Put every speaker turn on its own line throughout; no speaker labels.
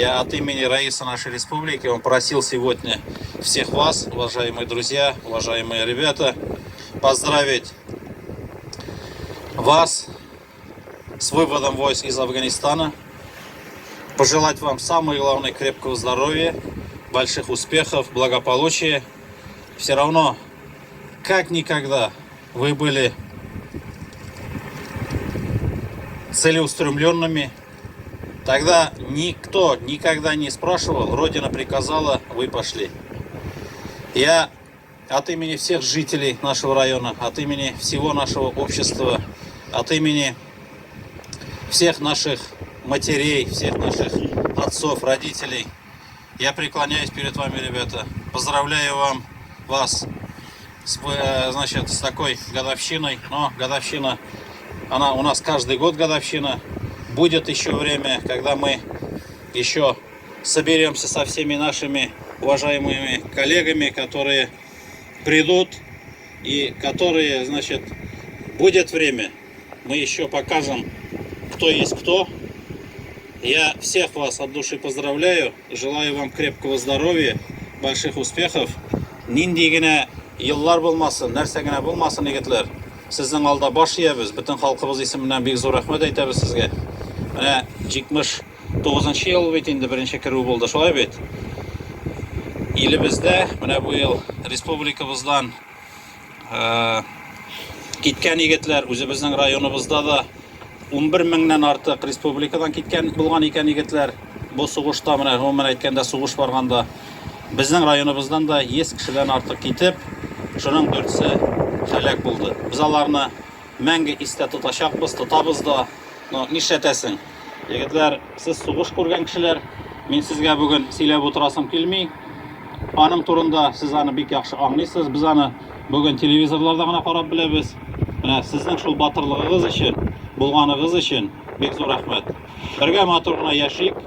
Я от имени Раиса нашей республики он просил сегодня всех вас, уважаемые друзья, уважаемые ребята, поздравить вас с выводом войск из Афганистана, пожелать вам самое главное крепкого здоровья, больших успехов, благополучия. Все равно, как никогда, вы были целеустремленными. Тогда никто никогда не спрашивал, Родина приказала, вы пошли. Я от имени всех жителей нашего района, от имени всего нашего общества, от имени всех наших матерей, всех наших отцов, родителей, я преклоняюсь перед вами, ребята. Поздравляю вас с такой годовщиной. Но годовщина, она у нас каждый год годовщина. Будет еще время, когда мы еще соберемся со всеми нашими уважаемыми коллегами, которые придут и которые, будет время. Мы еще покажем, кто есть кто. Я всех вас от души поздравляю, желаю вам крепкого здоровья, больших успехов. Нинди генә еллар булмасын, нәрсә генә булмасын, егетләр. Сезнең алда баш иябез, бөтен халкыбыз исеменнән бик зур рәхмәт әйтәбез сезгә. Менә 79 ел бит инде беренче керү булды, шулай бит. Илебездә менә бу ел республикабыздан киткән егетләр, үзебезнең районыбызда да 11 меңнән артык республикадан киткән булган икән егетләр. Бу сугышта менә гомумән әйткәндә сугыш барганда безнең районыбыздан да 100 кешедән артык китеп, шуның 4-се һәлак булды. Без аларны мәңге истә тотачакбыз, тотабыз да. Но нишләтәсең? Егетләр, сез сугыш күргән кешеләр, мин сезгә бүген сөйләп утырасым килми. Аның турында сез аны бик яхшы аңлыйсыз. Без аны бүген телевизорларда гына карап беләбез. Менә сезнең шул батырлыгыгыз өчен, булганыгыз өчен бик зур рәхмәт. Бергә матур гына яшик.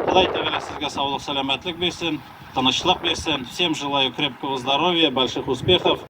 Ходай Тәгалә сезгә саулык, сәламәтлек бирсен, тынычлык бирсен. Всем желаю крепкого здоровья, больших успехов.